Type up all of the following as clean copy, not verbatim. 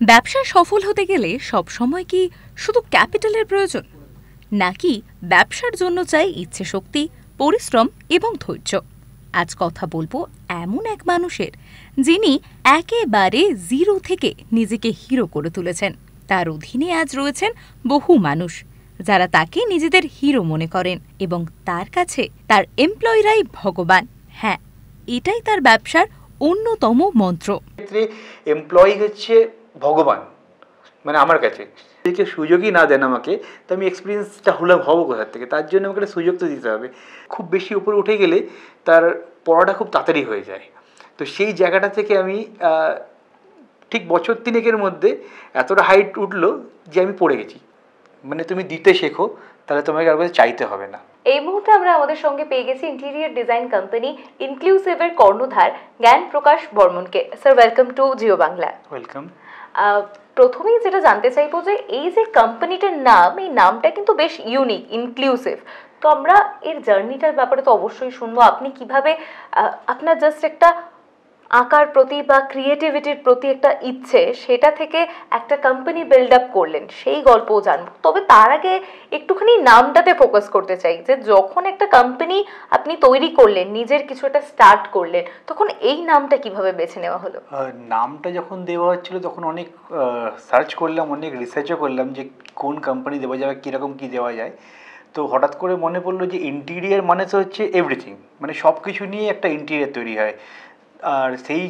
ব্যবসায় সফল হতে গেলে সবসময় কি শুধু ক্যাপিটালের প্রয়োজন, নাকি ব্যবসার জন্য চাই ইচ্ছে শক্তি, পরিশ্রম এবং ধৈর্য? আজ কথা বলবো এমন এক মানুষের, যিনি একেবারে জিরো থেকে নিজেকে হিরো করে তুলেছেন। তার অধীনে আজ রয়েছেন বহু মানুষ যারা তাকে নিজেদের হিরো মনে করেন, এবং তার কাছে তার এমপ্লয়িরাই ভগবান। হ্যাঁ, এটাই তার ব্যবসার অন্যতম মন্ত্র। এমপ্লয়ি হচ্ছে ভগবান, মানে আমার কাছে কেউ সুযোগই না দেন আমাকে, তো আমি এক্সপিরিয়েন্সটা হবো কোথার থেকে? তার জন্য আমাকে একটা সুযোগ তো দিতে হবে। খুব বেশি উপরে উঠে গেলে তার পড়াটা খুব তাড়াতাড়ি হয়ে যায়। তো সেই জায়গাটা থেকে আমি ঠিক বছর 3-এর মধ্যে এতটা হাইট উঠলো যে আমি পড়ে গেছি। মানে তুমি দিতে শেখো, তাহলে তোমাকে আর কাছে চাইতে হবে না। এই মুহূর্তে আমরা আমাদের সঙ্গে পেয়ে গেছি ইন্টেরিয়র ডিজাইন কোম্পানি ইনক্লুসিভের কর্ণধার জ্ঞান প্রকাশ বর্মনকে। Sir, welcome to Jio Bangla. Welcome. প্রথমেই যেটা জানতে চাইবো যে এই যে কোম্পানিটার নাম, এই নামটা কিন্তু বেশ ইউনিক, ইনক্লুসিভ। তো আমরা এর জার্নিটার ব্যাপারে তো অবশ্যই শুনবো। আপনি কিভাবে আপনার জাস্ট একটা আঁকার প্রতি বা ক্রিয়েটিভিটির প্রতি একটা ইচ্ছে, সেটা থেকে একটা কোম্পানি বিল্ড আপ করলেন, সেই গল্পও জানবো। তবে তার আগে একটুখানি নামটাতে ফোকাস করতে চাই, যে যখন একটা কোম্পানি আপনি তৈরি করলেন, নিজের কিছু একটা স্টার্ট করলেন, তখন এই নামটা কিভাবে বেছে নেওয়া হলো? নামটা যখন দেওয়া হচ্ছিল তখন অনেক সার্চ করলাম, অনেক রিসার্চও করলাম যে কোন কোম্পানি দেওয়া যাবে, কীরকম কী দেওয়া যায়। তো হঠাৎ করে মনে পড়লো যে ইন্টিরিয়ার মানে তো হচ্ছে এভরিথিং, মানে সব কিছু নিয়ে একটা ইন্টিরিয়ার তৈরি হয়। আর সেই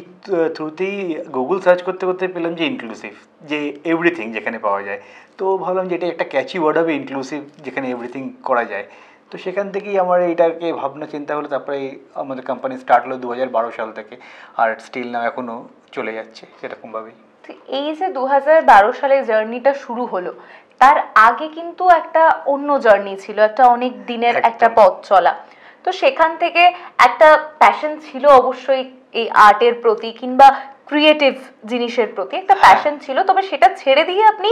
থ্রুতেই গুগল সার্চ করতে করতে পেলাম যে ইনক্লুসিভ, যে এভরিথিং যেখানে পাওয়া যায়। তো ভাবলাম যে এটা একটা ক্যাচি ওয়ার্ড হবে, ইনক্লুসিভ, যেখানে এভরিথিং করা যায়। তো সেখান থেকেই আমার এইটাকে ভাবনা চিন্তা হলো। তারপরে আমাদের কোম্পানি স্টার্ট হলো 2012 সাল থেকে, আর স্টিল নাও এখনও চলে যাচ্ছে সেরকমভাবেই। এই যে 2012 সালে জার্নিটা শুরু হলো, তার আগে কিন্তু একটা অন্য জার্নি ছিল, একটা অনেক দিনের একটা পথ চলা। তো সেখান থেকে একটা প্যাশন ছিল অবশ্যই এই আর্টের প্রতি কিংবা ক্রিয়েটিভ জিনিসের প্রতি একটা প্যাশন ছিল, তবে সেটা ছেড়ে দিয়ে আপনি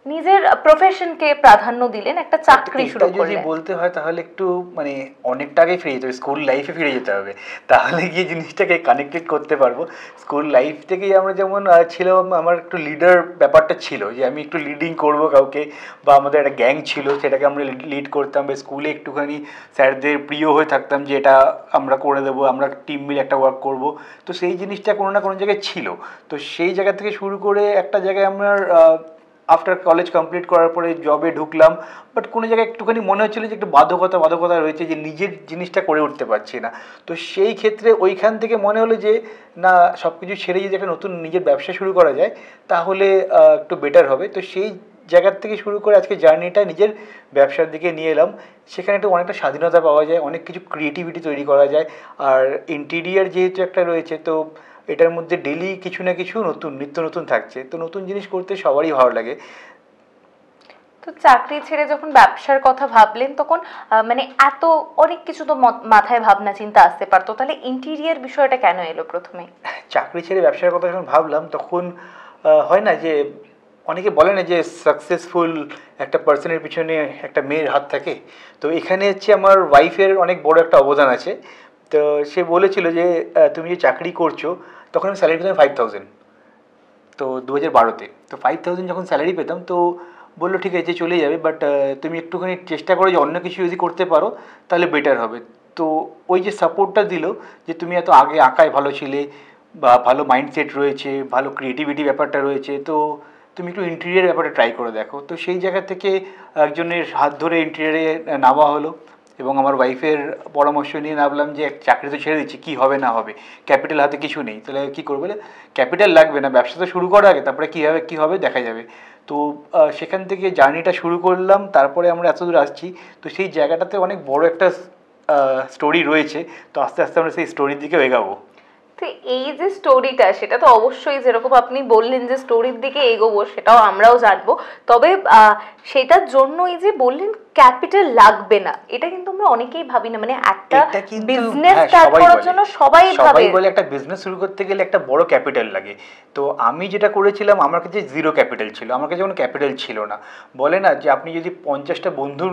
নিজের প্রফেশনকে প্রাধান্য দিলেন, একটা চাকরি শুরু করলেন। যদি বলতে হয় তাহলে একটু মানে অনেকটা আগে ফিরে যেতে হবে, স্কুল লাইফে ফিরে যেতে হবে, তাহলে গিয়ে জিনিসটাকে কানেক্টেড করতে পারবো। স্কুল লাইফ থেকেই আমরা যেমন ছিলাম, আমার একটু লিডার ব্যাপারটা ছিল, যে আমি একটু লিডিং করব কাউকে, বা আমাদের একটা গ্যাং ছিল, সেটাকে আমরা লিড করতাম। বা স্কুলে একটুখানি স্যারদের প্রিয় হয়ে থাকতাম, যে এটা আমরা করে দেবো, আমরা টিম মিলে একটা ওয়ার্ক করব। তো সেই জিনিসটা কোনো না কোনো জায়গায় ছিল। তো সেই জায়গা থেকে শুরু করে একটা জায়গায় আমার আফটার কলেজ কমপ্লিট করার পরে জবে ঢুকলাম, বাট কোনো জায়গায় একটুখানি মনে হচ্ছিলো যে একটু বাধ্যকতা রয়েছে, যে নিজের জিনিসটা করে উঠতে পারছি না। তো সেই ক্ষেত্রে ওইখান থেকে মনে হলো যে না, সব কিছু ছেড়ে যদি একটা নতুন নিজের ব্যবসা শুরু করা যায় তাহলে একটু বেটার হবে। তো সেই জায়গার থেকে শুরু করে আজকে জার্নিটা নিজের ব্যবসার দিকে নিয়ে এলাম। সেখানে একটু অনেকটা স্বাধীনতা পাওয়া যায়, অনেক কিছু ক্রিয়েটিভিটি তৈরি করা যায়। আর ইন্টিরিয়ার যেহেতু একটা রয়েছে, তো এটার মধ্যে ডেলি কিছু না কিছু নিত্য নতুন থাকছে। তো নতুন জিনিস করতে সবারই ভালো লাগে। তো চাকরি ছেড়ে যখন ব্যবসার কথা ভাবলেন, তখন মানে এত অনেক কিছু তো মাথায় ভাবনা চিন্তা আসতে পারতো, তাহলে ইন্টেরিয়র বিষয়টা কেন এলো প্রথমে? চাকরি ছেড়ে ব্যবসার কথা যখন ভাবলাম, তখন হয় না যে অনেকে বলে না যে সাকসেসফুল একটা পার্সনের পিছনে একটা মেয়ের হাত থাকে। তো এখানে হচ্ছে আমার ওয়াইফের অনেক বড় একটা অবদান আছে। তো সে বলেছিল যে তুমি যে চাকরি করছো, তখন আমি স্যালারি পেতাম 5000, তো 2012-তে। তো 5000 যখন স্যালারি পেতাম, তো বললো ঠিক আছে চলে যাবে, বাট তুমি একটুখানি চেষ্টা করো যে অন্য কিছু যদি করতে পারো তাহলে বেটার হবে। তো ওই যে সাপোর্টটা দিল, যে তুমি এত আগে আঁকায় ভালো ছিলে, বা ভালো মাইন্ডসেট রয়েছে, ভালো ক্রিয়েটিভিটি ব্যাপারটা রয়েছে, তো তুমি একটু ইন্টেরিয়ার ব্যাপারটা ট্রাই করে দেখো। তো সেই জায়গা থেকে একজনের হাত ধরে ইন্টেরিয়ারে নামা হলো, এবং আমার ওয়াইফের পরামর্শ নিয়ে নামলাম যে চাকরি তো ছেড়ে দিচ্ছি, কী হবে না হবে, ক্যাপিটাল হাতে কিছু নেই, তাহলে কী করবো? ক্যাপিটাল লাগবে না, ব্যবসা তো শুরু করার আগে, তারপরে কী হবে দেখা যাবে। তো সেখান থেকে জার্নিটা শুরু করলাম, তারপরে আমরা এত দূর আসছি। তো সেই জায়গাটাতে অনেক বড় একটা স্টোরি রয়েছে। তো আস্তে আস্তে আমরা সেই স্টোরির দিকে এগাবো। তো এই যে স্টোরিটা, সেটা তো অবশ্যই যেরকম আপনি বললেন যে স্টোরির দিকে এগোবো, সেটাও আমরাও জানবো। তবে সেটার জন্য এই যে বললেন ক্যাপিটাল লাগবে না, এটা কিন্তু আমরা অনেকেই ভাবি না, মানে একটা এটা কিন্তু বিজনেস হ্যাঁ, স্টার্ট সবাই করার বলে। জন্য সবাই ভাবে। সবাই বলে একটা বিজনেস শুরু করতে গেলে একটা বড় ক্যাপিটাল লাগে। তো আমি যেটা করেছিলাম, আমার কাছে জিরো ক্যাপিটাল ছিল, আমার কাছে কোনো ক্যাপিটাল ছিল না। বলে না যে আপনি যদি 50টা বন্ধু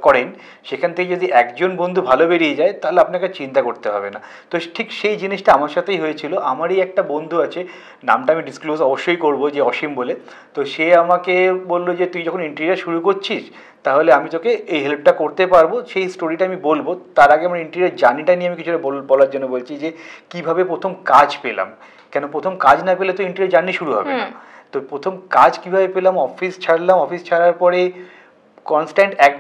করেন, সেখান থেকে যদি একজন বন্ধু ভালো বেরিয়ে যায় তাহলে আপনাকে চিন্তা করতে হবে না। তো ঠিক সেই জিনিসটা আমার সাথেই হয়েছিল। আমারই একটা বন্ধু আছে, নামটা আমি ডিসক্লোজ অবশ্যই করব, যে অসীম বলে। তো সে আমাকে বললো যে তুই যখন ইন্টেরিয়ার শুরু করছিস তাহলে আমি তোকে এই হেল্পটা করতে পারবো। সেই স্টোরিটা আমি বলবো, তার আগে আমার ইন্টেরিয়ার জার্নিটা নিয়ে আমি কিছুটা বলার জন্য বলছি যে কিভাবে প্রথম কাজ পেলাম। কেন প্রথম কাজ না পেলে তো ইন্টেরিয়ার জার্নি শুরু হবে না। তো প্রথম কাজ কিভাবে পেলাম, অফিস ছাড়লাম, অফিস ছাড়ার পরে কনস্ট্যান্ট 1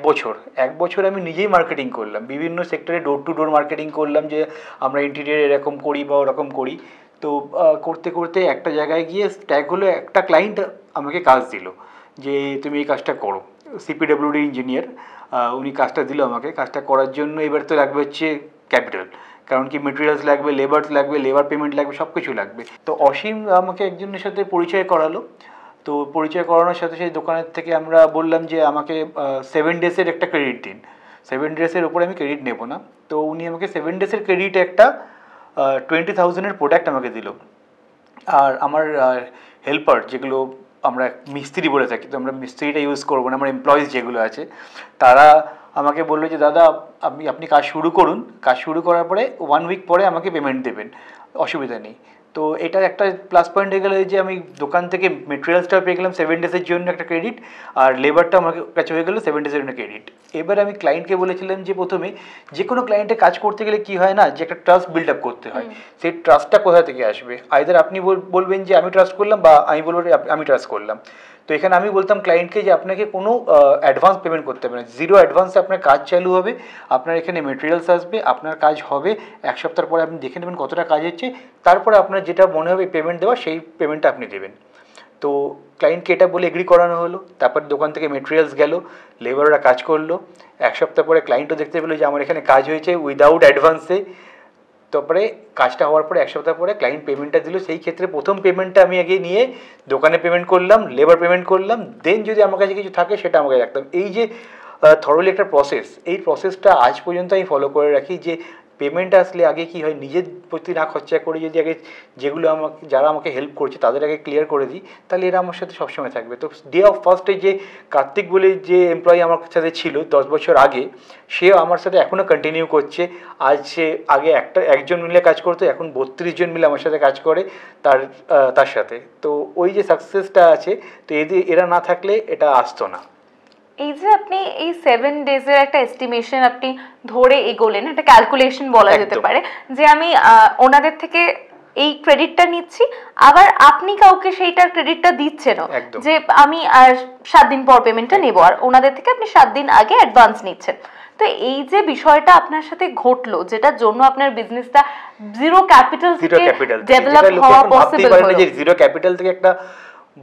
বছর আমি নিজেই মার্কেটিং করলাম, বিভিন্ন সেক্টরে ডোর টু ডোর মার্কেটিং করলাম যে আমরা ইন্টেরিয়ার এরকম করি বা ওরকম করি। তো করতে করতে একটা জায়গায় গিয়ে স্ট্যাগ হলো, একটা ক্লায়েন্ট আমাকে কাজ দিল যে তুমি এই কাজটা করো। সিপিডব্লিউডি ইঞ্জিনিয়ার, উনি কাজটা দিল আমাকে। কাজটা করার জন্য এবার তো লাগবে হচ্ছে ক্যাপিটাল, কারণ কি মেটেরিয়ালস লাগবে, লেবার পেমেন্ট লাগবে, সব কিছু লাগবে। তো অসীম আমাকে একজনের সাথে পরিচয় করালো। তো পরিচয় করানোর সাথে সেই দোকানের থেকে আমরা বললাম যে আমাকে 7 ডেজের একটা ক্রেডিট দিন, 7 ডেজের উপরে আমি ক্রেডিট নেব না। তো উনি আমাকে 7 ডেজের ক্রেডিট একটা 20,000-এর প্রোডাক্ট আমাকে দিল। আর আমার হেল্পার, যেগুলো আমরা মিস্ত্রি বলে থাকি, তো আমরা মিস্ত্রিটা ইউজ করবো না, আমার এমপ্লয়িজ যেগুলো আছে তারা আমাকে বললো যে দাদা আপনি কাজ শুরু করুন, কাজ শুরু করার পরে 1 উইক পরে আমাকে পেমেন্ট দেবেন, অসুবিধা নেই। তো এটার একটা প্লাস পয়েন্ট হয়ে গেলো যে আমি দোকান থেকে মেটেরিয়ালসটা পেয়ে গেলাম 7 ডেজের জন্য একটা ক্রেডিট, আর লেবারটা আমার কাছে হয়ে গেলো 7 ডেজের জন্য ক্রেডিট। এবার আমি ক্লায়েন্টকে বলেছিলাম যে প্রথমে যে কোনো ক্লায়েন্টে কাজ করতে গেলে কী হয় না, যে একটা ট্রাস্ট বিল্ড আপ করতে হয়। সেই ট্রাস্টটা কোথা থেকে আসবে, আইদার আপনি বলবেন যে আমি ট্রাস্ট করলাম, বা আমি বলবো আমি ট্রাস্ট করলাম। তো এখানে আমি বলতাম ক্লায়েন্টকে যে আপনাকে কোনো অ্যাডভান্স পেমেন্ট করতে হবে না, জিরো অ্যাডভান্সে আপনার কাজ চালু হবে, আপনার এখানে মেটেরিয়ালস আসবে, আপনার কাজ হবে, 1 সপ্তাহ পরে আপনি দেখে নেবেন কতটা কাজ হচ্ছে, তারপরে আপনার যেটা মনে হবে পেমেন্ট দেওয়া, সেই পেমেন্টটা আপনি দেবেন। তো ক্লায়েন্টকে এটা বলে এগ্রি করানো হলো। তারপর দোকান থেকে মেটেরিয়ালস গেল, লেবাররা কাজ করলো, 1 সপ্তাহ পরে ক্লায়েন্টও দেখতে পেলো যে আমার এখানে কাজ হয়েছে উইদাউট অ্যাডভান্সে। তারপরে কাজটা হওয়ার পরে 1 সপ্তাহ পরে ক্লায়েন্ট পেমেন্টটা দিল। সেই ক্ষেত্রে প্রথম পেমেন্টটা আমি আগে নিয়ে দোকানে পেমেন্ট করলাম, লেবার পেমেন্ট করলাম, দেন যদি আমার কাছে কিছু থাকে সেটা আমাকে রাখতাম। এই যে থরলি একটা প্রসেস, এই প্রসেসটা আজ পর্যন্ত আমি ফলো করে রাখি, যে পেমেন্ট আসলে আগে কি হয়, নিজের প্রতি না খরচা করে যদি আগে যেগুলো যারা আমাকে হেল্প করছে তাদের আগে ক্লিয়ার করে দিই, তাহলে এরা আমার সাথে সবসময় থাকবে। তো ডে অফ ফার্স্টে যে কার্তিক বলে যে এমপ্লয়ি আমার সাথে ছিল 10 বছর আগে, সেও আমার সাথে এখনও কন্টিনিউ করছে। আজ সে আগে একজন মিলে কাজ করতো, এখন 32 জন মিলে আমার সাথে কাজ করে তার সাথে। তো ওই যে সাকসেসটা আছে, তো এরা না থাকলে এটা আসতো না। এই যে আপনি এই 7 ডেজের একটা এস্টিমেশন আপনি ধরে এগোলেন, একটা ক্যালকুলেশন বলা যেতে পারে, যে আমি ওনাদের থেকে এই ক্রেডিটটা নিচ্ছি, আবার আপনি কাউকে সেইটার ক্রেডিটটা দিচ্ছেনও, যে আমি 7 দিন পর পেমেন্টটা নেবো, আর ওনাদের থেকে আপনি 7 দিন আগে অ্যাডভান্স নিচ্ছেন। তো এই যে বিষয়টা আপনার সাথে ঘটলো, যেটার জন্য আপনার বিজনেসটা জিরো ক্যাপিটাল থেকে ডেভেলপ হওয়া পসিবল হলো, যে জিরো ক্যাপিটাল থেকে একটা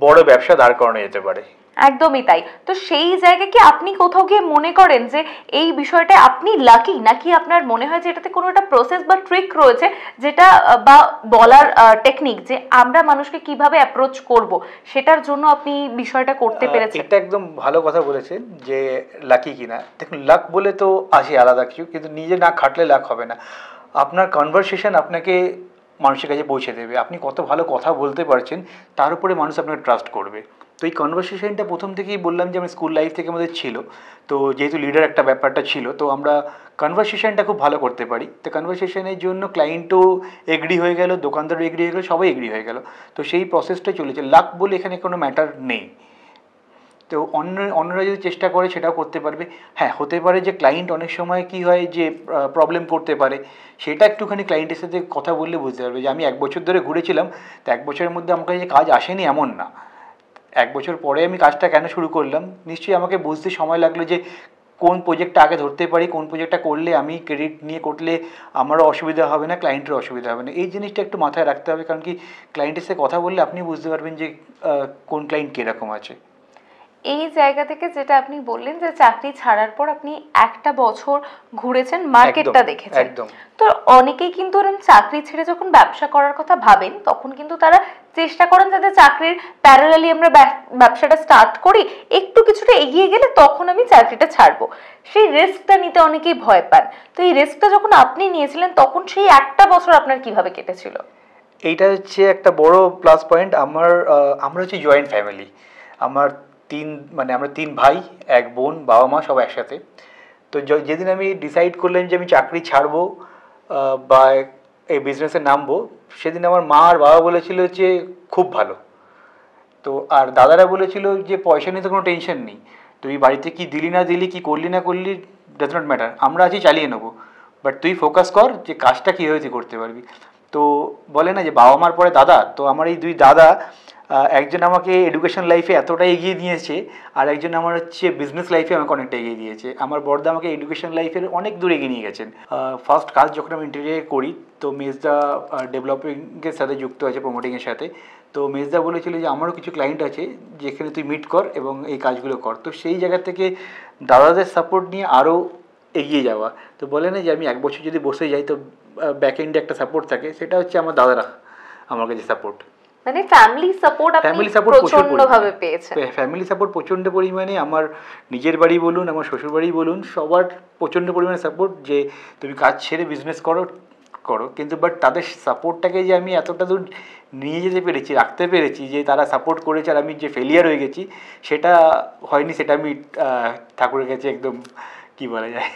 বড় ব্যবসা দাঁড় করানো যেতে পারে। একদমই তাই। তো সেই জায়গায় কি আপনি কোথাও গিয়ে মনে করেন যে এই বিষয়টা আপনি লাকি, নাকি আপনার মনে হয় যে এটাতে কোনো একটা প্রসেস বা ট্রিক রয়েছে, যেটা বা বলার টেকনিক, যে আমরা মানুষকে কিভাবে অ্যাপ্রোচ করব, সেটার জন্য আপনি বিষয়টা করতে পেরেছেন? এটা একদম ভালো কথা বলেছেন যে লাকি কিনা। দেখুন, লাক বলে তো আসে আলাদা কিছু, কিন্তু নিজে না খাটলে লাক হবে না। আপনার কনভারসেশন আপনাকে মানুষের কাছে পৌঁছে দেবে। আপনি কত ভালো কথা বলতে পারছেন তার উপরে মানুষ আপনাকে ট্রাস্ট করবে। তো এই কনভারসেশনটা প্রথম থেকেই বললাম যে আমি স্কুল লাইফ থেকে আমাদের ছিল। তো যেহেতু লিডার একটা ব্যাপারটা ছিল, তো আমরা কনভারসেশনটা খুব ভালো করতে পারি। তো কনভারসেশনের জন্য ক্লায়েন্টও এগ্রি হয়ে গেল, দোকানদারও এগ্রি হয়ে গেল, সবাই এগ্রি হয়ে গেল। তো সেই প্রসেসটা চলেছে। লাক বলে এখানে কোনো ম্যাটার নেই। তো অন্যরা যদি চেষ্টা করে সেটাও করতে পারবে। হ্যাঁ, হতে পারে যে ক্লায়েন্ট অনেক সময় কি হয় যে প্রবলেম করতে পারে, সেটা একটুখানি ক্লায়েন্টের সাথে কথা বললে বুঝতে পারবে। যে আমি 1 বছর ধরে ঘুরেছিলাম, তো 1 বছরের মধ্যে আমার কাছে কাজ আসেনি এমন না। 1 বছর পরে আমি কাজটা কেন শুরু করলাম, নিশ্চয়ই আমাকে বুঝতে সময় লাগলো যে কোন প্রজেক্টটা আগে ধরতে পারি, কোন প্রজেক্টটা করলে আমি ক্রেডিট নিয়ে করলে আমারও অসুবিধা হবে না, ক্লায়েন্টেরও অসুবিধা হবে না। এই জিনিসটা একটু মাথায় রাখতে হবে, কারণ কি ক্লায়েন্টের সাথে কথা বললে আপনি বুঝতে পারবেন যে কোন ক্লায়েন্ট কীরকম আছে। এই জায়গা থেকে যেটা আপনি বললেন যে চাকরি ছাড়ার পর আপনি 1 বছর ঘুরেছেন, মার্কেটটা দেখেছেন। তো অনেকেই কিন্তু চাকরি ছেড়ে যখন ব্যবসা করার কথা ভাবেন, তখন কিন্তু তারা চেষ্টা করেন যাতে চাকরির প্যারালালি আমরা ব্যবসাটা স্টার্ট করি, একটু কিছুটা এগিয়ে গেলে তখন আমি চাকরিটা ছাড়বো। সেই রিস্কটা নিতে অনেকেই ভয় পান। তো এই রিস্কটা যখন আপনি নিয়েছিলেন তখন সেই একটা বছর আপনার কিভাবে কেটেছিল? এইটা হচ্ছে একটা বড় প্লাস পয়েন্ট। আমরা হচ্ছে জয়েন্ট ফ্যামিলি। আমার আমরা 3 ভাই, 1 বোন, বাবা মা সব একসাথে। তো যেদিন আমি ডিসাইড করলাম যে আমি চাকরি ছাড়বো বা এই বিজনেসে নামবো, সেদিন আমার মা আর বাবা বলেছিল যে খুব ভালো। তো আর দাদারা বলেছিল যে পয়সা নিয়ে তো কোনো টেনশন নেই, তুই বাড়িতে কি দিলি না দিলি, কি করলি না করলি, ডাজ নট ম্যাটার, আমরা আছি চালিয়ে নেবো, বাট তুই ফোকাস কর যে কাজটা কীভাবে তুই করতে পারবি। তো বলে না যে বাবা মার পরে দাদা, তো আমার এই 2 দাদা, একজন আমাকে এডুকেশন লাইফে এতটা এগিয়ে দিয়েছে, আর একজন আমার হচ্ছে বিজনেস লাইফে আমাকে অনেকটা এগিয়ে দিয়েছে। আমার বড়দা আমাকে এডুকেশন লাইফের অনেক দূর এগিয়ে নিয়ে গেছেন। ফার্স্ট কাজ যখন আমি ইন্টারভিউ করি, তো মেজদা ডেভেলপিংয়ের সাথে যুক্ত আছে, প্রমোটিংয়ের সাথে। তো মেজদা বলেছিল যে আমারও কিছু ক্লায়েন্ট আছে যেখানে তুই মিট কর এবং এই কাজগুলো কর। তো সেই জায়গা থেকে দাদাদের সাপোর্ট নিয়ে আরও এগিয়ে যাওয়া। তো বলে না যে আমি 1 বছর যদি বসে যাই তো ব্যাক এন্ডে একটা সাপোর্ট থাকে, সেটা হচ্ছে আমার দাদারা আমার কাছে সাপোর্ট। মানে ফ্যামিলি সাপোর্ট আপনি প্রচন্ডভাবে পেয়েছেন। ফ্যামিলি সাপোর্ট প্রচণ্ড পরিমাণে, আমার নিজের বাড়ি বলুন, আমার শ্বশুর বাড়ি বলুন, সবার প্রচণ্ড পরিমাণে সাপোর্ট যে তুমি কাজ ছেড়ে বিজনেস করো। কিন্তু বাট তাদের সাপোর্টটাকে যে আমি এতটা দূর নিয়ে যেতে পেরেছি, রাখতে পেরেছি, যে তারা সাপোর্ট করেছে আর আমি যে ফেলিয়ার হয়ে গেছি সেটা হয়নি। সেটা আমি ঠাকুরের কাছে একদম কি বলা যায়।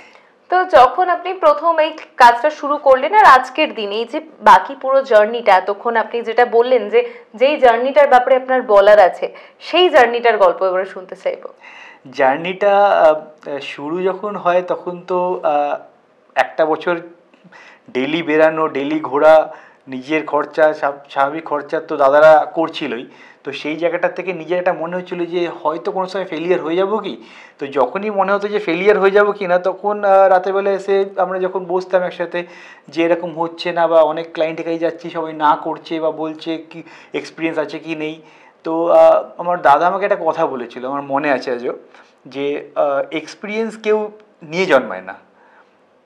তো যখন আপনি প্রথম এই কাজটা শুরু করলেন আর আজকের দিনে এই যে বাকি পুরো জার্নিটা, এতক্ষণ আপনি যেটা বললেন যে যেই জার্নিটার ব্যাপারে আপনার বলার আছে, সেই জার্নিটার গল্প এবারে শুনতে চাইবো। জার্নিটা শুরু যখন হয় তখন তো 1টা বছর ডেলি বেরানো, ডেলি ঘোরা, নিজের খরচা, স্বাভাবিক খরচা তো দাদারা করছিলই। তো সেই জায়গাটা থেকে নিজের একটা মনে হচ্ছিলো যে হয়তো কোনো সময় ফেলিয়ার হয়ে যাবো কি। তো যখনই মনে হতো যে ফেলিয়ার হয়ে যাবো কি না, তখন রাতেরবেলা এসে আমরা যখন বসতাম একসাথে যে এরকম হচ্ছে না, বা অনেক ক্লায়েন্টের কাছে যাচ্ছি সবাই না করছে বা বলছে কি এক্সপিরিয়েন্স আছে কি নেই। তো আমার দাদা আমাকে একটা কথা বলেছিল, আমার মনে আছে আজও, যে এক্সপিরিয়েন্স কেউ নিয়ে জন্মায় না।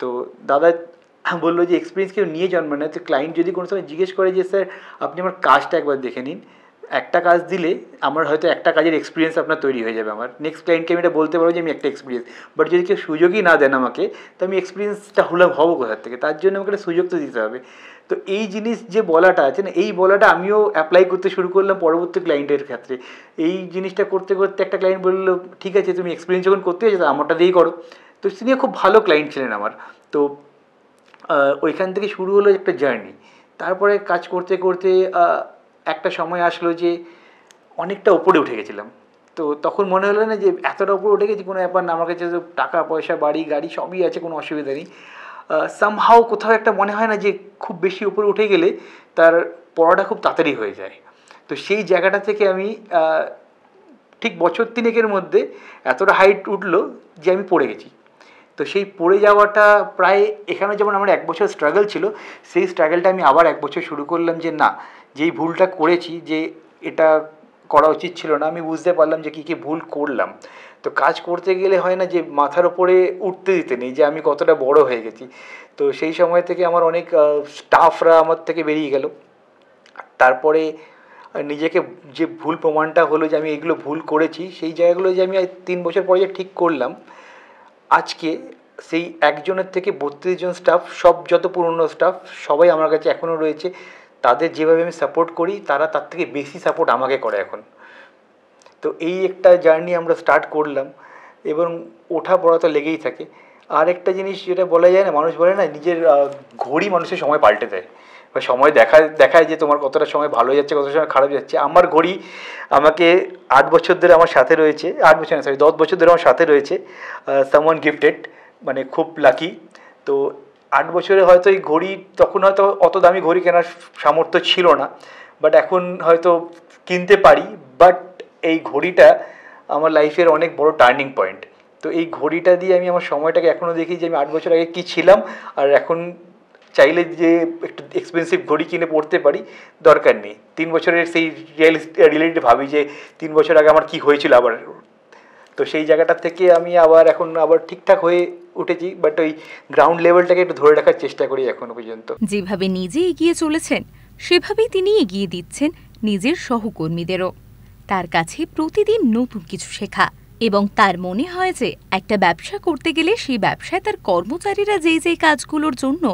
তো দাদা বললো যে এক্সপিরিয়েন্স কেউ নিয়ে জন্মায় না। তো ক্লায়েন্ট যদি কোনো সময় জিজ্ঞেস করে যে স্যার আপনি আমার কাজটা একবার দেখে নিন, একটা কাজ দিলে আমার হয়তো একটা কাজের এক্সপিরিয়েন্স আপনার তৈরি হয়ে যাবে, আমার নেক্সট ক্লায়েন্টকে আমি এটা বলতে পারবো যে আমি একটা এক্সপিরিয়েন্স। বাট যদি কেউ সুযোগই না দেন আমাকে, তো আমি এক্সপিরিয়েন্সটা হবো কোথার থেকে? তার জন্য আমাকে একটা সুযোগ তো দিতে হবে। তো এই জিনিস যে বলাটা আছে না, এই বলাটা আমিও অ্যাপ্লাই করতে শুরু করলাম পরবর্তী ক্লায়েন্টের ক্ষেত্রে। এই জিনিসটা করতে করতে একটা ক্লায়েন্ট বললো ঠিক আছে তুমি এক্সপিরিয়েন্স যখন করতে হয়েছে তো আমারটা দিয়েই করো। তো তিনি খুব ভালো ক্লায়েন্ট ছিলেন আমার। তো ওইখান থেকে শুরু হলো একটা জার্নি। তারপরে কাজ করতে করতে একটা সময় আসলো যে অনেকটা উপরে উঠে গেছিলাম। তো তখন মনে হলো না যে এতটা উপরে উঠে গেছি কোনো ব্যাপার না, আমার কাছে তো টাকা পয়সা, বাড়ি গাড়ি সবই আছে, কোনো অসুবিধা নেই। সামহাও কোথাও একটা মনে হয় না যে খুব বেশি উপরে উঠে গেলে তার পড়াটা খুব তাড়াতাড়ি হয়ে যায়। তো সেই জায়গাটা থেকে আমি ঠিক বছর 3-এর মধ্যে এতটা হাইট উঠলো যে আমি পড়ে গেছি। তো সেই পড়ে যাওয়াটা প্রায়, এখানে যেমন আমার 1 বছর স্ট্রাগল ছিল, সেই স্ট্রাগলটা আমি আবার 1 বছর শুরু করলাম যে না, যেই ভুলটা করেছি যে এটা করা উচিত ছিল না, আমি বুঝতে পারলাম যে কী কী ভুল করলাম। তো কাজ করতে গেলে হয় না যে মাথার ওপরে উঠতে দিতে নেই যে আমি কতটা বড় হয়ে গেছি। তো সেই সময় থেকে আমার অনেক স্টাফরা আমার থেকে বেরিয়ে গেল। তারপরে নিজেকে যে ভুল প্রমাণটা হলো যে আমি এগুলো ভুল করেছি, সেই জায়গাগুলো যে আমি 3 বছর পরে যে ঠিক করলাম, আজকে সেই একজনের থেকে 32 জন স্টাফ, সব যত পুরনো স্টাফ সবাই আমার কাছে এখনও রয়েছে। তাদের যেভাবে আমি সাপোর্ট করি, তারা তার থেকে বেশি সাপোর্ট আমাকে করে এখন। তো এই একটা জার্নি আমরা স্টার্ট করলাম এবং ওঠা পড়া তো লেগেই থাকে। আর একটা জিনিস যেটা বলা যায় না, মানুষ বলে না নিজের ঘড়ি মানুষের সময় পাল্টে দেয়, বা সময় দেখায় যে তোমার কতটা সময় ভালো যাচ্ছে, কতটা সময় খারাপ যাচ্ছে। আমার ঘড়ি আমাকে 8 বছর ধরে আমার সাথে রয়েছে, 8 বছর না 10 বছর ধরে আমার সাথে রয়েছে। সামওয়ান গিফটেড, মানে খুব লাকি। তো 8 বছরে হয়তো এই ঘড়ি, তখন হয়তো অত দামি ঘড়ি কেনার সামর্থ্য ছিল না, বাট এখন হয়তো কিনতে পারি। বাট এই ঘড়িটা আমার লাইফের অনেক বড় টার্নিং পয়েন্ট। তো এই ঘড়িটা দিয়ে আমি আমার সময়টাকে এখনও দেখি যে আমি 8 বছর আগে কী ছিলাম, আর এখন চাইলে যে একটু এক্সপেন্সিভ ঘড়ি কিনে পড়তে পারি, দরকার নেই। 3 বছরের সেই রিয়েলিটি ভাবি যে 3 বছর আগে আমার কী হয়েছিল আবার। তো সেই জায়গাটা থেকে আমি এখন আবার ঠিকঠাক হয়ে উঠেছি, বাট ওই গ্রাউন্ড লেভেলটাকে একটু ধরে রাখার চেষ্টা করি এখনো পর্যন্ত। যেভাবে নিজে এগিয়ে চলেছেন সেভাবেই তিনি এগিয়ে দিচ্ছেন নিজের সহকর্মীদেরও। তার কাছে প্রতিদিন নতুন কিছু শেখা, এবং তার মনে হয় যে একটা ব্যবসা করতে গেলে সেই ব্যবসায় তার কর্মচারীরা যেই যেই কাজগুলোর জন্য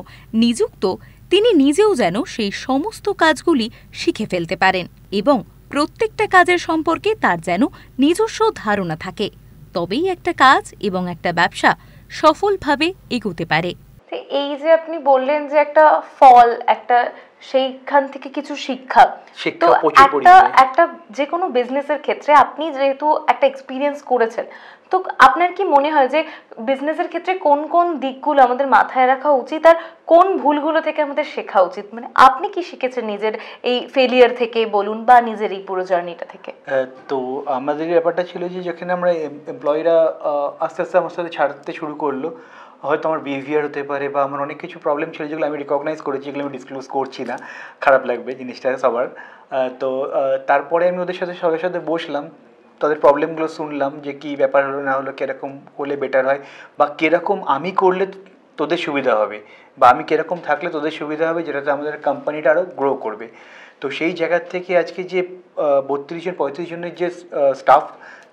নিযুক্ত, তিনি নিজেও যেন সেই সমস্ত কাজগুলি শিখে ফেলতে পারেন এবং প্রত্যেকটা কাজের সম্পর্কে তার যেন নিজস্ব ধারণা থাকে। তবেই একটা কাজ এবং একটা ব্যবসা সফলভাবে এগোতে পারে। এই যে আপনি বললেন যে একটা ফল, একটা সেইখান থেকে কিছু শিক্ষা, তো একটা যে কোনো বিজনেসের ক্ষেত্রে আপনি যেহেতু একটা এক্সপিরিয়েন্স করেছেন, তো আপনার কি মনে হয় যে বিজনেসের ক্ষেত্রে কোন কোন দিকগুলো আমাদের মাথায় রাখা উচিত আর কোন ভুলগুলো থেকে আমাদের শেখা উচিত? মানে আপনি কি শিখেছেন নিজের এই ফেলিয়ার থেকে বলুন বা নিজের এই পুরো জার্নিটা থেকে? তো আমাদের ব্যাপারটা ছিল যে যেখানে আমরা এমপ্লয়িরা আস্তে আস্তে আমার সাথে ছাড়তে শুরু করলো, হয়তো আমার বিহেভিয়ার হতে পারে বা আমার অনেক কিছু প্রবলেম ছিল যেগুলো আমি রিকগনাইজ করেছি, যেগুলো আমি ডিসক্লোজ করছি না, খারাপ লাগবে জিনিসটা সবার। তো তারপরে আমি ওদের সাথে সবার সাথে বসলাম, তাদের প্রবলেমগুলো শুনলাম যে কী ব্যাপার হলো না হলো, কীরকম হলে বেটার হয়, বা কীরকম আমি করলে তোদের সুবিধা হবে, বা আমি কীরকম থাকলে তোদের সুবিধা হবে, যেটাতে আমাদের কোম্পানিটা আরও গ্রো করবে। তো সেই জায়গার থেকে আজকে যে 32-35 জনের যে স্টাফ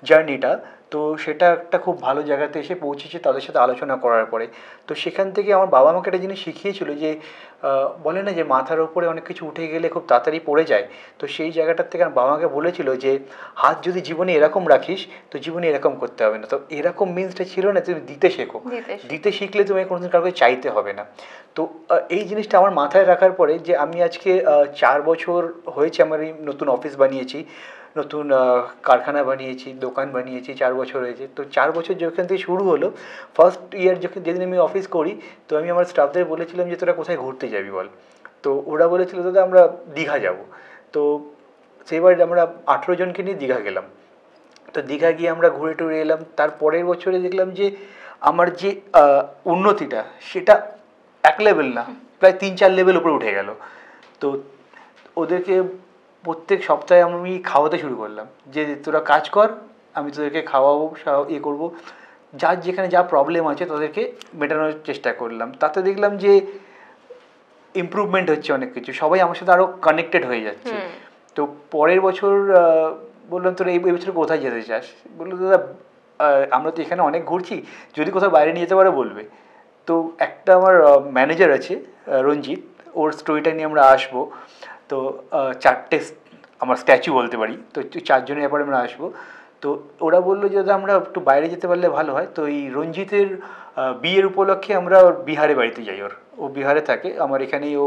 জার্নিটা, তো সেটা একটা খুব ভালো জায়গাতে এসে পৌঁছেছে তাদের সাথে আলোচনা করার পরে। তো সেখান থেকে আমার বাবা আমাকে একটা জিনিস শিখিয়েছিল যে বলে না যে মাথার ওপরে অনেক কিছু উঠে গেলে খুব তাড়াতাড়ি পড়ে যায়। তো সেই জায়গাটার থেকে আমার বাবা আমাকে বলেছিল যে হাত যদি জীবনে এরকম রাখিস তো জীবনে এরকম করতে হবে না। তো এরকম মিনসটা ছিল না, তুমি দিতে শেখো, দিতে শিখলে তুমি কোনোদিন কাউকে চাইতে হবে না। তো এই জিনিসটা আমার মাথায় রাখার পরে যে আমি আজকে 4 বছর হয়েছে আমার এই নতুন অফিস বানিয়েছি, নতুন কারখানা বানিয়েছি, দোকান বানিয়েছি, 4 বছর হয়েছে। তো 4 বছর যেখান থেকে শুরু হলো, ফার্স্ট ইয়ার যেদিন আমি অফিস করি, তো আমি আমার স্টাফদের বলেছিলাম যে তোরা কোথায় ঘুরতে যাবি বল। তো ওরা বলেছিল দাদা আমরা দীঘা যাব। তো সেবার আমরা 18 জনকে নিয়ে দীঘা গেলাম। তো দীঘা গিয়ে আমরা ঘুরে টুরে এলাম। তার পরের বছরে দেখলাম যে আমার যে উন্নতিটা সেটা এক লেভেল না, প্রায় 3-4 লেভেল উপরে উঠে গেল। তো ওদেরকে প্রত্যেক সপ্তাহে আমি খাওয়াতে শুরু করলাম যে তোরা কাজ কর, আমি তোদেরকে খাওয়াবো, করবো, যার যেখানে যা প্রবলেম আছে তাদেরকে মেটানোর চেষ্টা করলাম। তাতে দেখলাম যে ইমপ্রুভমেন্ট হচ্ছে অনেক কিছু, সবাই আমার সাথে আরও কানেক্টেড হয়ে যাচ্ছে। তো পরের বছর বললাম তোরা এই বছর কোথায় যেতে চাস? বললো দাদা আমরা তো এখানে অনেক ঘুরছি, যদি কোথাও বাইরে নিয়ে যেতে পারো বলবে। তো একটা আমার ম্যানেজার আছে রঞ্জিত, ওর স্টোরিটা নিয়ে আমরা আসবো। তো 4টে আমার স্ট্যাচু বলতে পারি, তো 4 জনের ব্যাপারে আমরা আসবো। তো ওরা বললো যে দাদা আমরা একটু বাইরে যেতে পারলে ভালো হয়। তো এই রঞ্জিতের বিয়ের উপলক্ষে আমরা ওর বিহারে বাড়িতে যাই। ও বিহারে থাকে, আমার এখানেই ও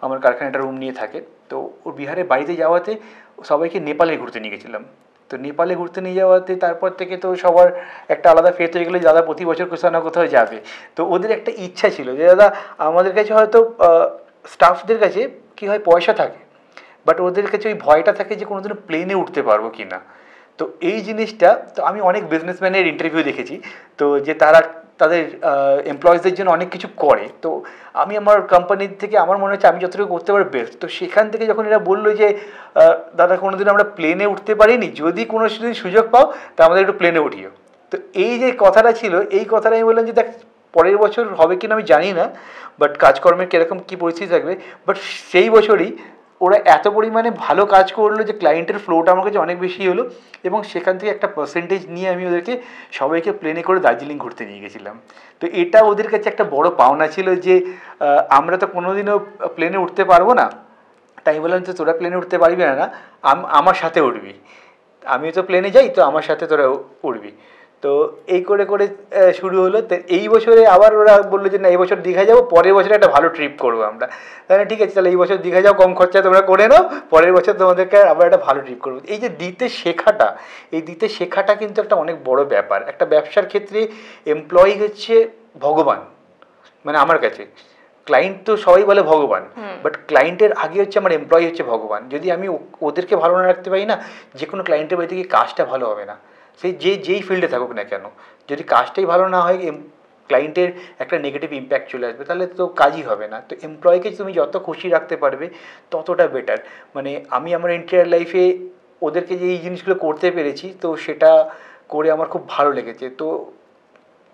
আমার কারখানাটা রুম নিয়ে থাকে। তো ও বিহারে বাড়িতে যাওয়াতে সবাইকে নেপালে ঘুরতে নিয়ে গেছিলাম। তো নেপালে ঘুরতে নিয়ে যাওয়াতে তারপর থেকে তো সবার একটা আলাদা ফেথ হয়ে গেলো যে দাদা প্রতি বছর কোথাও না কোথাও যাবে। তো ওদের একটা ইচ্ছা ছিল যে দাদা আমাদের কাছে হয়তো স্টাফদের কাছে কী হয় পয়সা থাকে, বাট ওদের কাছে ওই ভয়টা থাকে যে কোনোদিনও প্লেনে উঠতে পারবো কি না। তো এই জিনিসটা, তো আমি অনেক বিজনেসম্যানের ইন্টারভিউ দেখেছি, তো যে তারা তাদের এমপ্লয়িজদের জন্য অনেক কিছু করে। তো আমি আমার কোম্পানির থেকে আমার মনে হচ্ছে আমি যতটুকু করতে পারি বেস্ট। তো সেখান থেকে যখন এরা বললো যে দাদা কোনোদিন আমরা প্লেনে উঠতে পারিনি, যদি কোনো সুযোগ পাও তা আমাদের একটু প্লেনে উঠিও। তো এই যে কথাটা ছিল, এই কথাটা আমি বললাম যে দেখ পরের বছর হবে কিনা আমি জানি না, বাট কাজকর্মের কীরকম কী পরিস্থিতি থাকবে, বাট সেই বছরই ওরা এত পরিমাণে ভালো কাজ করলো যে ক্লায়েন্টের ফ্লোটা আমার কাছে অনেক বেশি হলো, এবং সেখান থেকে একটা পার্সেন্টেজ নিয়ে আমি ওদেরকে সবাইকে প্লেনে করে দার্জিলিং ঘুরতে নিয়ে গেছিলাম। তো এটা ওদের কাছে একটা বড় পাওনা ছিল যে আমরা তো কোনোদিনও প্লেনে উঠতে পারবো না, তাই বললাম যে তোরা প্লেনে উঠতে পারবি না, আমার সাথে উঠবি, আমি তো প্লেনে যাই, তো আমার সাথে তোরা উঠবি। তো এই করে করে শুরু হলো। তো এই বছরে আবার ওরা বললো যে না এই বছর দীঘা যাবো, পরের বছরে একটা ভালো ট্রিপ করবো আমরা। তাহলে ঠিক আছে, তাহলে এই বছর দীঘা যাও, কম খরচায় তোমরা করে নাও, পরের বছর তোমাদেরকে আবার একটা ভালো ট্রিপ করবো। এই যে দিতে শেখাটা, এই দিতে শেখাটা কিন্তু একটা অনেক বড় ব্যাপার। একটা ব্যবসার ক্ষেত্রে এমপ্লয়ি হচ্ছে ভগবান, মানে আমার কাছে ক্লায়েন্ট তো সবাই বলে ভগবান, বাট ক্লায়েন্টের আগে হচ্ছে আমার এমপ্লয়ি হচ্ছে ভগবান। যদি আমি ওদেরকে ভালো না রাখতে পারি না, যে কোনো ক্লায়েন্টের বাড়িতে গিয়ে কাজটা ভালো হবে না, সেই যেই ফিল্ডে থাকুক না কেন। যদি কাজটাই ভালো না হয়, ক্লায়েন্টের একটা নেগেটিভ ইম্প্যাক্ট চলে আসবে, তাহলে তো কাজই হবে না। তো এমপ্লয়িকে তুমি যত খুশি রাখতে পারবে ততটা বেটার। মানে আমি আমার এন্টায়ার লাইফে ওদেরকে যে এই জিনিসগুলো করতে পেরেছি, তো সেটা করে আমার খুব ভালো লেগেছে। তো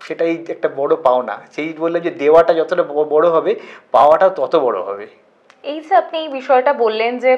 সেটাই একটা বড় পাওনা। সেই বললাম যে দেওয়াটা যতটা বড় হবে, পাওয়াটাও তত বড় হবে। এই যে আপনি এই বিষয়টা বললেন যে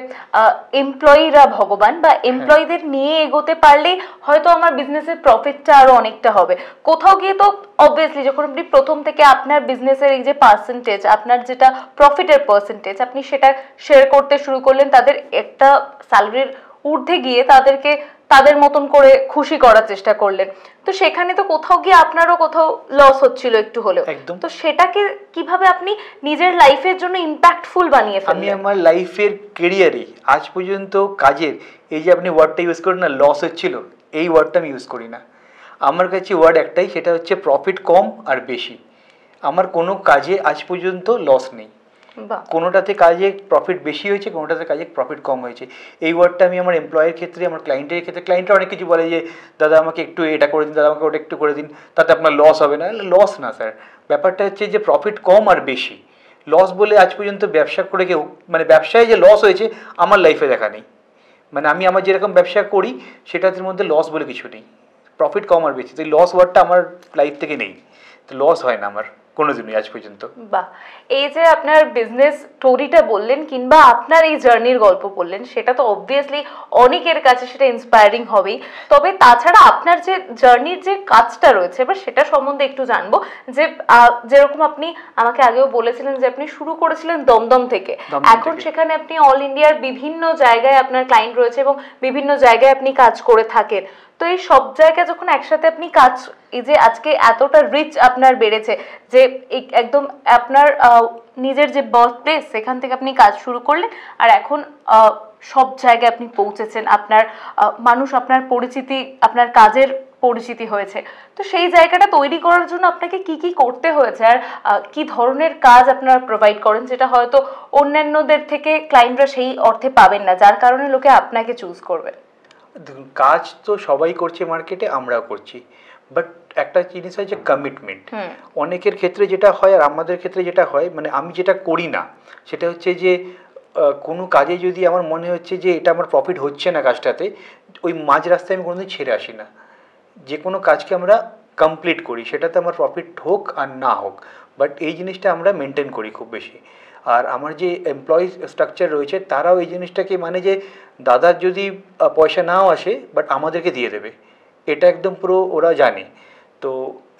এমপ্লয়িরা ভগবান, বা এমপ্লয়ীদের নিয়ে এগোতে পারলে হয়তো আমার বিজনেসের প্রফিটটা আরো অনেকটা হবে। কোথাও গিয়ে তো অবভিয়াসলি যখন আপনি প্রথম থেকে আপনার বিজনেসের এই যে পার্সেন্টেজ, আপনার যেটা প্রফিটের পার্সেন্টেজ, আপনি সেটা শেয়ার করতে শুরু করলেন তাদের একটা স্যালারির ঊর্ধ্বে গিয়ে তাদেরকে তাদের মতন করে খুশি করার চেষ্টা করলেন, তো সেখানে তো কোথাও গিয়ে আপনারও কোথাও লস হচ্ছিল একটু হলেও। একদম। তো সেটাকে কিভাবে আপনি নিজের লাইফের জন্য ইম্প্যাক্টফুল বানিয়ে আমি ফেললেন? আমার লাইফের কেরিয়ারে আজ পর্যন্ত কাজের এই যে আপনি ওয়ার্ডটা ইউজ করেন না, লস হচ্ছিল, এই ওয়ার্ডটা আমি ইউজ করি না। আমার কাছে ওয়ার্ড একটাই, সেটা হচ্ছে প্রফিট কম আর বেশি। আমার কোনো কাজে আজ পর্যন্ত লস নেই। বাহ, কোনোটাতে কাজে প্রফিট বেশি হয়েছে, কোনোটাতে কাজে প্রফিট কম হয়েছে। এই ওয়ার্ডটা আমি আমার এমপ্লয়ের ক্ষেত্রে, আমার ক্লায়েন্টের ক্ষেত্রে, ক্লায়েন্টরা অনেক কিছু বলে যে দাদা আমাকে একটু এটা করে দিন, দাদা আমাকে ওটা একটু করে দিন, তাতে আপনার লস হবে না। লস না স্যার, ব্যাপারটা হচ্ছে যে প্রফিট কম আর বেশি। লস বলে আজ পর্যন্ত ব্যবসা করে কেউ, মানে ব্যবসায় যে লস হয়েছে আমার লাইফে দেখা নেই। মানে আমি আমার যেরকম ব্যবসা করি সেটার মধ্যে লস বলে কিছু নেই, প্রফিট কম আর বেশি। তো এই লস ওয়ার্ডটা আমার লাইফ থেকে নেই, তো লস হয় না আমার কোনোদিনই আজ পর্যন্ত। বাহ। এই যে আপনার বিজনেস স্টোরিটা বললেন কিংবা আপনার এই জার্নির গল্প বললেন, সেটা তো অবভিয়াসলি অনেকের কাছে সেটা ইন্সপায়ারিং হবেই। তবে তাছাড়া আপনার যে জার্নির যে কাজটা রয়েছে, এবার সেটা সম্বন্ধে একটু জানবো। যে যেরকম আপনি আমাকে আগেও বলেছিলেন যে আপনি শুরু করেছিলেন দমদম থেকে, এখন সেখানে আপনি অল ইন্ডিয়ার বিভিন্ন জায়গায় আপনার ক্লায়েন্ট রয়েছে এবং বিভিন্ন জায়গায় আপনি কাজ করে থাকেন। তো এই সব জায়গায় যখন একসাথে আপনি কাজ, এই যে আজকে এতটা রিচ আপনার বেড়েছে যে একদম আপনার নিজের যে বার্থ প্লেস সেখান থেকে আপনি কাজ শুরু করলেন, আর এখন সব জায়গায় আপনি পৌঁছেছেন, আপনার মানুষ আপনার পরিচিতি, আপনার কাজের পরিচিতি হয়েছে। তো সেই জায়গাটা তৈরি করার জন্য আপনাকে কি কি করতে হয়েছে, আর কি ধরনের কাজ আপনারা প্রোভাইড করেন যেটা হয়তো অন্যান্যদের থেকে ক্লায়েন্টরা সেই অর্থে পাবেন না, যার কারণে লোকে আপনাকে চুজ করবে? দেখুন, কাজ তো সবাই করছে মার্কেটে, আমরাও করছি, বাট একটা জিনিস হচ্ছে কমিটমেন্ট। অনেকের ক্ষেত্রে যেটা হয় আর আমাদের ক্ষেত্রে যেটা হয়, মানে আমি যেটা করি না সেটা হচ্ছে যে কোনো কাজে যদি আমার মনে হচ্ছে যে এটা আমার প্রফিট হচ্ছে না কাজটাতে, ওই মাঝ রাস্তায় আমি কোনোদিন ছেড়ে আসি না। যে কোনো কাজকে আমরা কমপ্লিট করি, সেটাতে আমার প্রফিট হোক আর না হোক, বাট এই জিনিসটা আমরা মেনটেন করি খুব বেশি। আর আমার যে এমপ্লয়ি স্ট্রাকচার রয়েছে তারাও এই জিনিসটাকে মানে যে দাদার যদি পয়সা নাও আসে বাট আমাদেরকে দিয়ে দেবে, এটা একদম পুরো ওরা জানে। তো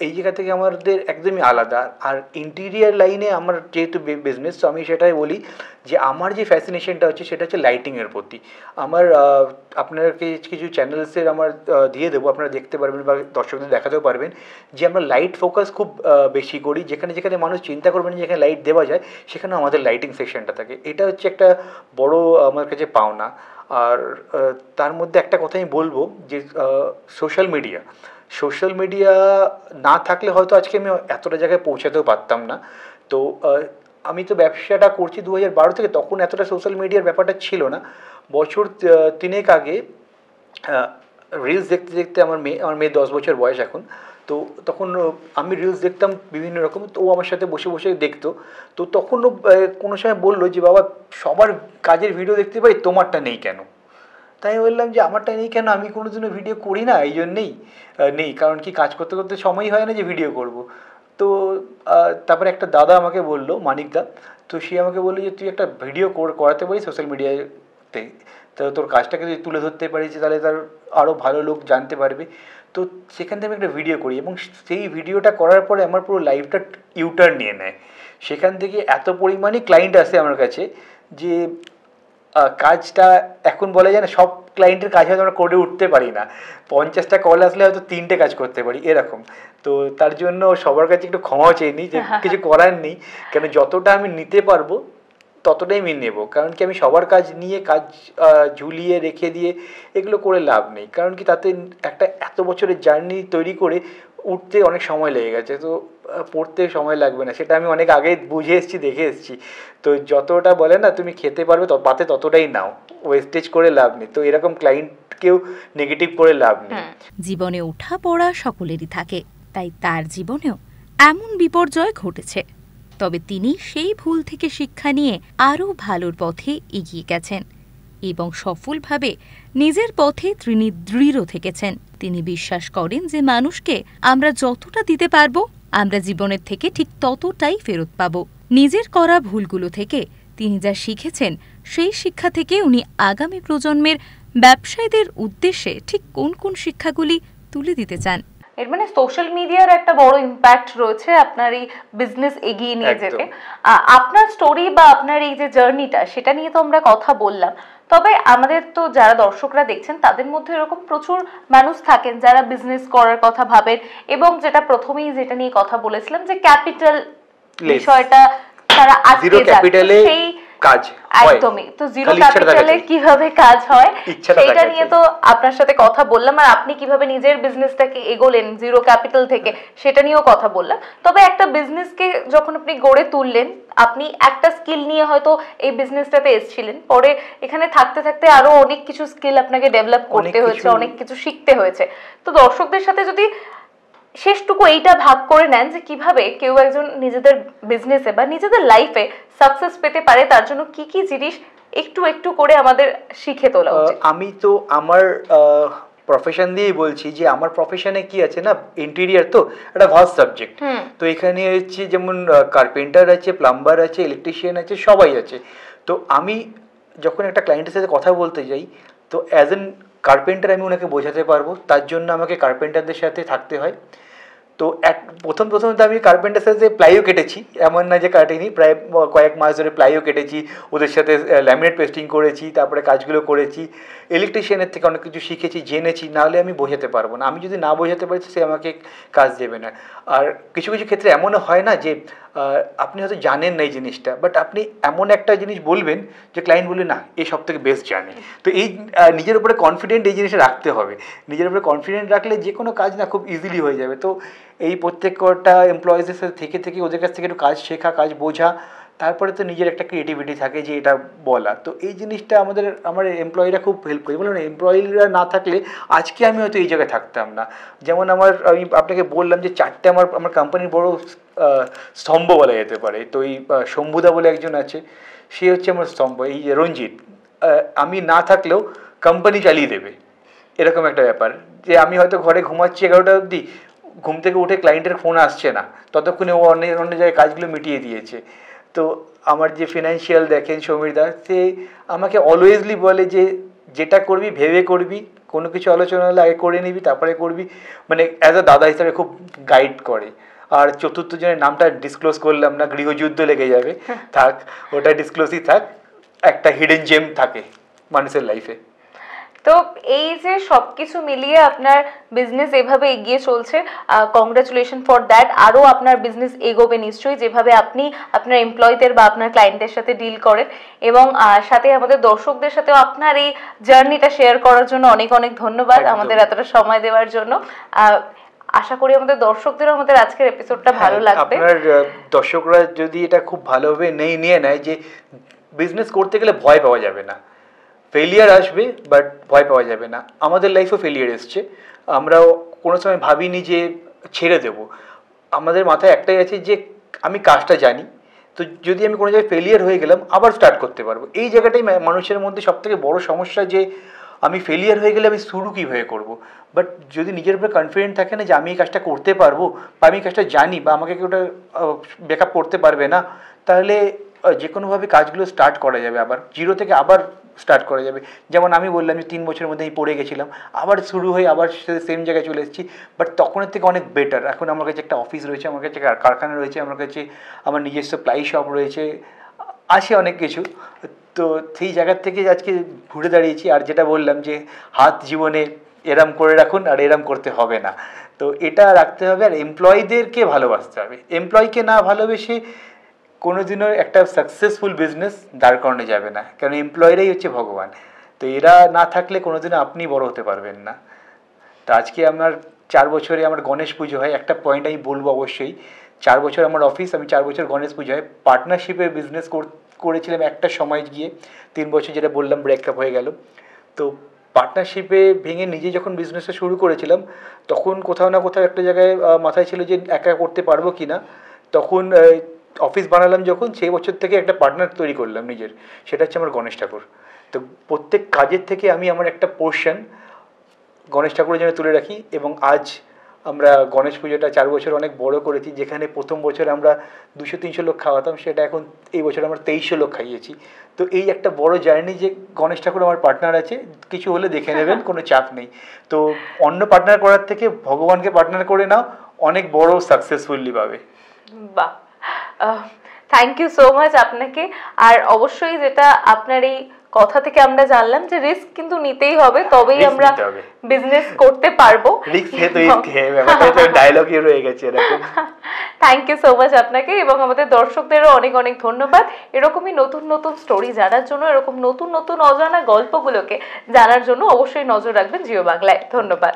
এই জায়গা থেকে আমাদের একদমই আলাদা। আর ইন্টিরিয়ার লাইনে আমার যেহেতু বিজনেস, তো আমি সেটাই বলি যে আমার যে ফ্যাসিনেশনটা হচ্ছে সেটা হচ্ছে লাইটিংয়ের প্রতি। আমার আপনাকে কিছু চ্যানেলসের আমার দিয়ে দেবো, আপনারা দেখতে পারবেন বা দর্শকদের দেখাতেও পারবেন যে আমরা লাইট ফোকাস খুব বেশি করি। যেখানে যেখানে মানুষ চিন্তা করবেন যেখানে লাইট দেওয়া যায় সেখানে আমাদের লাইটিং সেকশনটা থাকে। এটা হচ্ছে একটা বড় আমার কাছে পাওনা। আর তার মধ্যে একটা কথা আমি বলবো যে সোশ্যাল মিডিয়া না থাকলে হয়তো আজকে আমি এতটা জায়গায় পৌঁছাতেও পারতাম না। তো আমি তো ব্যবসাটা করছি 2012 থেকে, তখন এতটা সোশ্যাল মিডিয়ার ব্যাপারটা ছিল না। বছর 3 আগে রিলস দেখতে দেখতে আমার মেয়ে 10 বছর বয়স এখন, তো তখন আমি রিলস দেখতাম বিভিন্ন রকম, তো ও আমার সাথে বসে বসে দেখতো। তো তখন ও কোনো সময় বললো যে বাবা সবার কাজের ভিডিও দেখতে পাই, তোমারটা নেই কেন? তাই বললাম যে আমারটা নেই কেন, আমি কোনোদিনও ভিডিও করি না, এই জন্যেই নেই। কারণ কি, কাজ করতে করতে সময়ই হয় না যে ভিডিও করব। তো তারপরে একটা দাদা আমাকে বললো, মানিকদা, তো সে আমাকে বললো যে তুই একটা ভিডিও করাতে পারিস সোশ্যাল মিডিয়াতে, তো তোর কাজটাকে যদি তুলে ধরতে পারিস তাহলে তার আরও ভালো লোক জানতে পারবে। তো সেখান থেকে আমি একটা ভিডিও করি এবং সেই ভিডিওটা করার পরে আমার পুরো লাইফটা ইউটার্ন নিয়ে নেয়। সেখান থেকে এত পরিমাণে ক্লায়েন্ট আসে আমার কাছে যে কাজটা এখন বলা যায় না সব ক্লায়েন্টের কাজ হয়তো আমরা করে উঠতে পারি না, 50টা কল আসলে হয়তো 3টে কাজ করতে পারি এরকম। তো তার জন্য সবার কাছে একটু ক্ষমাও চেয়ে নিই যে কিছু করার নেই, কেন যতটা আমি নিতে পারবো ততটাই আমি নেব। কারণ কি, আমি সবার কাজ নিয়ে কাজ ঝুলিয়ে রেখে দিয়ে এগুলো করে লাভ নেই। কারণ কি, তাতে একটা এত বছরের জার্নি তৈরি করে উঠতে অনেক সময় লেগে গেছে, তো পড়তে সময় লাগবে না, সেটা আমি অনেক আগে বুঝে এসেছি, দেখে এসেছি। তো যতটা বলে না তুমি খেতে পারবে পাতে ততটাই নাও, ওয়েস্টেজ করে লাভ নেই। তো এরকম ক্লায়েন্টকেও নেগেটিভ করে লাভ নেই। জীবনে ওঠা পড়া সকলেরই থাকে, তাই তার জীবনেও এমন বিপর্যয় ঘটেছে। তবে তিনি সেই ভুল থেকে শিক্ষা নিয়ে আরও ভালোর পথে এগিয়ে গেছেন এবং সফলভাবে নিজের পথে তিনি দৃঢ় থেকেছেন। তিনি বিশ্বাস করেন যে মানুষকে আমরা যতটা দিতে পারব আমরা জীবনের থেকে ঠিক ততটাই ফেরত পাব। নিজের করা ভুলগুলো থেকে তিনি যা শিখেছেন সেই শিক্ষা থেকে উনি আগামী প্রজন্মের ব্যবসায়ীদের উদ্দেশ্যে ঠিক কোন কোন শিক্ষাগুলি তুলে দিতে চান? এর মানে সোশ্যাল মিডিয়ার একটা বড় ইম্প্যাক্ট রয়েছে আপনার এই বিজনেস এগিয়ে নিয়ে যেতে। আপনার স্টোরি বা আপনার এই যে জার্নিটা, সেটা নিয়ে তো আমরা কথা বললাম। তবে আমাদের তো যারা দর্শকরা দেখছেন তাদের মধ্যে এরকম প্রচুর মানুষ থাকেন যারা বিজনেস করার কথা ভাবেন, এবং যেটা প্রথমেই যেটা নিয়ে কথা বলেছিলাম যে ক্যাপিটাল বিষয়টা তারা আটকে যায়, সেই কাজ একদমই। তো জিরো ক্যাপিটালে কিভাবে কাজ হয় সেটা নিয়ে তো আপনার সাথে কথা বললাম, আর আপনি কিভাবে নিজের বিজনেসটাকে এগোলেন জিরো ক্যাপিটাল থেকে সেটা নিয়েও কথা বললাম। তবে একটা বিজনেসকে যখন আপনি গড়ে তুললেন, আপনি একটা স্কিল নিয়ে হয়তো এই বিজনেসটাতে এসেছিলেন, পরে এখানে থাকতে থাকতে আরো অনেক কিছু স্কিল আপনাকে ডেভেলপ করতে হয়েছে, অনেক কিছু শিখতে হয়েছে। তো দর্শকদের সাথে যদি শেষটুকু এইটা ভাগ করে নেন যে কিভাবে কেউ একজন নিজেদের বিজনেসে বা নিজেদের লাইফে সাকসেস পেতে পারে, তার জন্য কি কি জিনিস একটু একটু করে আমাদের শিখে তোলা উচিত। আমি তো আমার প্রফেশন দিয়েই বলছি যে আমার প্রফেশনে কি আছে না, ইন্টেরিয়ার তো একটা ভাস্ট সাবজেক্ট। তো এখানে হচ্ছে যেমন কার্পেন্টার আছে, প্লাম্বার আছে, ইলেকট্রিশিয়ান আছে, সবাই আছে। তো আমি যখন একটা ক্লায়েন্টের সাথে কথা বলতে যাই, তো অ্যাজ এন কার্পেন্টার আমি ওনাকে বোঝাতে পারবো, তার জন্য আমাকে কার্পেন্টারদের সাথে থাকতে হয়। তো প্রথম তো আমি কার্পেন্টার সাথে প্লাইও কেটেছি, এমন না যে কাটিনি, প্রায় কয়েক মাস ধরে প্লাইও কেটেছি, ওদের সাথে ল্যামিনেট পেস্টিং করেছি, তারপরে কাজগুলো করেছি। ইলেকট্রিশিয়ানের থেকে অনেক কিছু শিখেছি, জেনেছি, নাহলে আমি বোঝাতে পারবো না। আমি যদি না বোঝাতে পারছি, সে আমাকে কাজ দেবে না। আর কিছু কিছু ক্ষেত্রে এমনও হয় না যে আপনি হয়তো জানেন না এই জিনিসটা, বাট আপনি এমন একটা জিনিস বলবেন যে ক্লায়েন্ট বলবে না এ সব থেকে বেস্ট জানে। তো এই নিজের উপরে কনফিডেন্ট এই জিনিসটা রাখতে হবে। নিজের উপরে কনফিডেন্ট রাখলে যে কোনো কাজ না খুব ইজিলি হয়ে যাবে। তো এই প্রত্যেকটা এমপ্লয়িজের সাথে থেকে ওদের কাছ থেকে একটু কাজ শেখা, কাজ বোঝা, তারপরে তো নিজের একটা ক্রিয়েটিভিটি থাকে যে এটা বলা। তো এই জিনিসটা আমার এমপ্লয়িরা খুব হেল্প করে। বলুন, এমপ্লয়িরা না থাকলে আজকে আমি হয়তো এই জায়গায় থাকতাম না। যেমন আমি আপনাকে বললাম যে চারটে আমার কোম্পানির বড় স্তম্ভ বলা যেতে পারে। তো এই শম্ভুদা বলে একজন আছে, সে হচ্ছে আমার স্তম্ভ। এই রঞ্জিত, আমি না থাকলেও কোম্পানি চালিয়ে দেবে, এরকম একটা ব্যাপার। যে আমি হয়তো ঘরে ঘুমাচ্ছি 11টা অবধি, ঘুম থেকে উঠে ক্লায়েন্টের ফোন আসছে না, ততক্ষণে ও অন্য অন্য জায়গায় কাজগুলো মিটিয়ে দিয়েছে। তো আমার যে ফিনান্সিয়াল দেখেন সমীরদা, সে আমাকে অলওয়েজলি বলে যে যেটা করবি ভেবে করবি, কোনো কিছু আলোচনা হলে আগে করে নিবি, তারপরে করবি। মানে অ্যাজ আ দাদা হিসাবে খুব গাইড করে। আর চতুর্থ জনের নামটা ডিসক্লোজ করলাম না, গৃহযুদ্ধ লেগে যাবে, থাক ওটা ডিসক্লোজই থাক। একটা হিডেন জেম থাকে মানুষের লাইফে। তো এই যে সবকিছু মিলিয়ে আপনার বিজনেস এভাবে এগিয়ে চলছে, কংগ্রাচুলেশন ফর দ্যাট। আরও আপনার বিজনেস এগোবে নিশ্চয়ই, যেভাবে আপনি আপনার এমপ্লয়ীদের বা আপনার ক্লায়েন্টদের সাথে ডিল করেন। এবং সাথে আমাদের দর্শকদের সাথেও আপনার এই জার্নিটা শেয়ার করার জন্য অনেক অনেক ধন্যবাদ, আমাদের এতটা সময় দেওয়ার জন্য। আশা করি আমাদের দর্শকদেরও আমাদের আজকের এপিসোডটা ভালো লাগবে। আপনার দর্শকরা যদি এটা খুব ভালোভাবে নিয়ে নেয় যে বিজনেস করতে গেলে ভয় পাওয়া যাবে না, ফেলিয়ার আসবে বাট ভয় পাওয়া যাবে না। আমাদের লাইফেও ফেলিয়ার এসছে, আমরাও কোনো সময় ভাবিনি যে ছেড়ে দেব। আমাদের মাথায় একটাই আছে যে আমি কাজটা জানি, তো যদি আমি কোনো জায়গায় ফেলিয়ার হয়ে গেলাম আবার স্টার্ট করতে পারবো। এই জায়গাটাই মানুষের মধ্যে সবথেকে বড় সমস্যা, যে আমি ফেলিয়ার হয়ে গেলে আমি শুরু কীভাবে করবো। বাট যদি নিজের উপরে কনফিডেন্ট থাকে না যে আমি এই কাজটা করতে পারবো, বা আমি এই কাজটা জানি, বা আমাকে কেউ ওটা ব্যাকআপ করতে পারবে না, তাহলে যে কোনোভাবে কাজগুলো স্টার্ট করা যাবে, আবার জিরো থেকে আবার স্টার্ট করা যাবে। যেমন আমি বললাম যে 3 বছরের মধ্যে আমি পড়ে গেছিলাম, আবার শুরু হয়ে আবার সেম জায়গায় চলে এসেছি, বাট তখনের থেকে অনেক বেটার। এখন আমার কাছে একটা অফিস রয়েছে, আমার কাছে কারখানা রয়েছে, আমার কাছে আমার নিজস্ব প্লাই শপ রয়েছে, আছে অনেক কিছু। তো সেই জায়গার থেকে আজকে ঘুরে দাঁড়িয়েছি। আর যেটা বললাম যে হাত জীবনে এরম করে রাখুন, আর এরম করতে হবে না, তো এটা রাখতে হবে। আর এমপ্লয়ীদেরকে ভালোবাসতে হবে। এমপ্লয়ীকে না ভালোবেসে কোনোদিনও একটা সাকসেসফুল বিজনেস দাঁড় করানো যাবে না, কারণ এমপ্লয়িরাই হচ্ছে ভগবান। তো এরা না থাকলে কোনোদিনও আপনি বড় হতে পারবেন না। তো আজকে আমার 4 বছরে আমার গণেশ পুজো হয়। একটা পয়েন্ট আমি বলবো অবশ্যই, 4 বছর আমার অফিস, আমি 4 বছর গণেশ পুজো হয়। পার্টনারশিপে বিজনেস করেছিলাম একটা সময় গিয়ে, 3 বছর যেটা বললাম ব্রেকআপ হয়ে গেল। তো পার্টনারশিপে ভেঙে নিজে যখন বিজনেসটা শুরু করেছিলাম, তখন কোথাও না কোথাও একটা জায়গায় মাথায় ছিল যে একা করতে পারবো কি না। তখন অফিস বানালাম যখন, সেই বছর থেকে একটা পার্টনার তৈরি করলাম নিজের, সেটা হচ্ছে আমার গণেশ ঠাকুর। তো প্রত্যেক কাজের থেকে আমি আমার একটা পোর্শন গণেশ ঠাকুরের জন্য তুলে রাখি। এবং আজ আমরা গণেশ পুজোটা 4 বছর অনেক বড় করেছি, যেখানে প্রথম বছর আমরা 200-300 লোক খাওয়াতাম, সেটা এখন এই বছর আমরা 2300 লোক খাইয়েছি। তো এই একটা বড় জার্নি যে গণেশ ঠাকুর আমার পার্টনার আছে, কিছু হলে দেখে নেবেন, কোনো চাপ নেই। তো অন্য পার্টনার করার থেকে ভগবানকে পার্টনার করে নাও, অনেক বড় সাকসেসফুলি পাবে। বাহ, থ্যাংক ইউ সো মাচ আপনাকে। আর অবশ্যই যেটা আপনার এই কথা থেকে আমরা জানলাম যে রিস্ক কিন্তু নিতেই হবে, তবেই আমরা বিজনেস করতে পারবো। রিস্ক হে তো ইস্ক হে, ব্যাপারটা তো ডায়লগই রয়ে গেছে এরকম। থ্যাংক ইউ সো মাচ আপনাকে, এবং আমাদের দর্শকদেরও অনেক অনেক ধন্যবাদ। এরকমই নতুন নতুন স্টোরি জানার জন্য, এরকম নতুন নতুন অজানা গল্পগুলোকে জানার জন্য অবশ্যই নজর রাখবেন জিও বাংলায়। ধন্যবাদ।